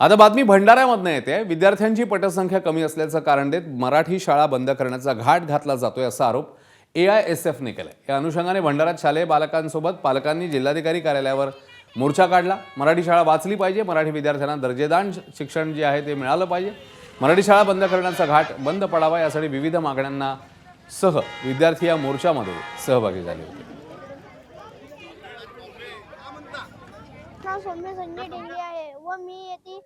आता बातमी भंडाऱ्यामधनं येते। विद्यार्थ्यांची पटसंख्या कमी असल्याचं कारण देत मराठी शाळा बंद करण्याचा घाट घातला जातोय असा आरोप AISFने केलाय। या अनुषंगाने भंडाऱ्यात शालेय बालकांसोबत पालकांनी जिल्हाधिकारी कार्यालयावर मोर्चा काढला। मराठी शाळा वाचली पाहिजे, मराठी विद्यार्थ्यांना दर्जेदार शिक्षण जे आहे ते मिळालं पाहिजे, मराठी शाळा बंद करण्याचा घाट बंद पडावा यासाठी विविध मागण्यांना सह विद्यार्थी या मोर्चामध्ये सहभागी झाले होते। नाव सौम्य संजय डेंगे आहे व मी येथे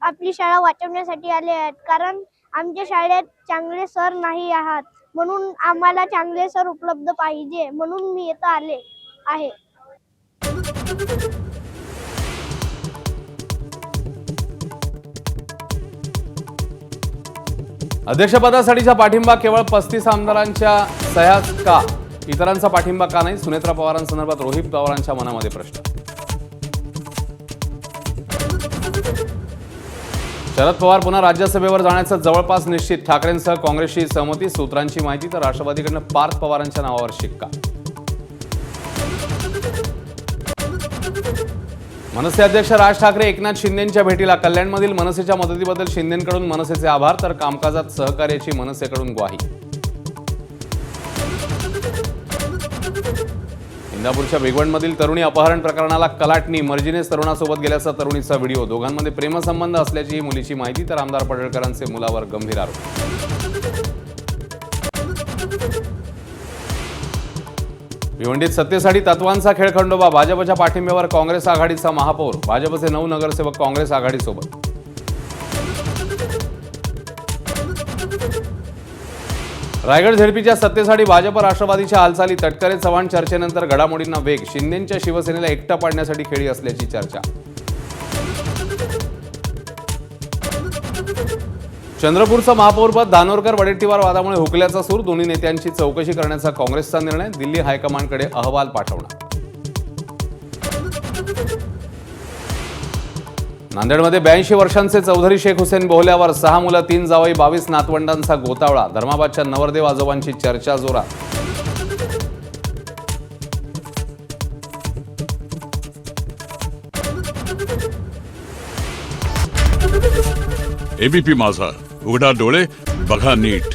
आपली शाळा वाचवण्यासाठी आले आहे। कारण आमच्या शाळेत चांगले सर नाही आहात, म्हणून आम्हाला चांगले सर उपलब्ध पाहिजे, म्हणून मी येथे आले आहे। अध्यक्षपदासाठीचा पाठिंबा केवळ 35 आमदारांच्या सह्याच का? इतरांचा पाठिंबा का नाही? सुनेत्रा पवारांसंदर्भात रोहित पवारांच्या मनामध्ये प्रश्न। शरद पवार पुन्हा राज्यसभेवर जाण्याचं जवळपास निश्चित। ठाकरेंसह काँग्रेसची सहमती, सूत्रांची माहिती। तर राष्ट्रवादीकडून पार्थ पवारांच्या नावावर शिक्का। मनसे अध्यक्ष राज ठाकरे एकनाथ शिंदेंच्या भेटीला। कल्याणमधील मनसेच्या मदतीबद्दल शिंदेंकडून मनसेचे आभार, तर कामकाजात सहकार्याची मनसेकडून ग्वाही। इंदापूरच्या भिगवणमधील तरुणी अपहरण प्रकरणाला कलाटणी। मर्जीनेच तरुणासोबत गेल्याचा तरुणीचा व्हिडिओ। दोघांमध्ये प्रेमसंबंध असल्याची मुलीची माहिती, तर आमदार पडळकरांचे मुलावर गंभीर आरोप। भिवंडीत सत्तेसाठी तत्वांचा खेळ खंडोबा। भाजपच्या पाठिंब्यावर काँग्रेस आघाडीचा महापौर। भाजपचे 9 नगरसेवक काँग्रेस आघाडीसोबत। रायगड झेडपीच्या सत्तेसाठी भाजप राष्ट्रवादीच्या हालचाली। तटकरे चव्हाण चर्चेनंतर घडामोडींना वेग। शिंदेंच्या शिवसेनेला एकटा पाडण्यासाठी खेळी असल्याची चर्चा। चंद्रपूरचं महापौरपद धानोरकर वडेट्टीवार वादामुळे हुकल्याचा सूर। दोन्ही नेत्यांची चौकशी करण्याचा काँग्रेसचा निर्णय। दिल्ली हायकमांडकडे अहवाल पाठवणार। नांदेडमध्ये 82 वर्षांचे चौधरी शेख हुसेन बोहल्यावर 6 मुलं 3 जावई 22 नातवंडांचा गोतावळा। धर्माबादच्या नवरदेव आजोबांची चर्चा जोरात। ABP माझा, उघडा डोळे बघा नीट।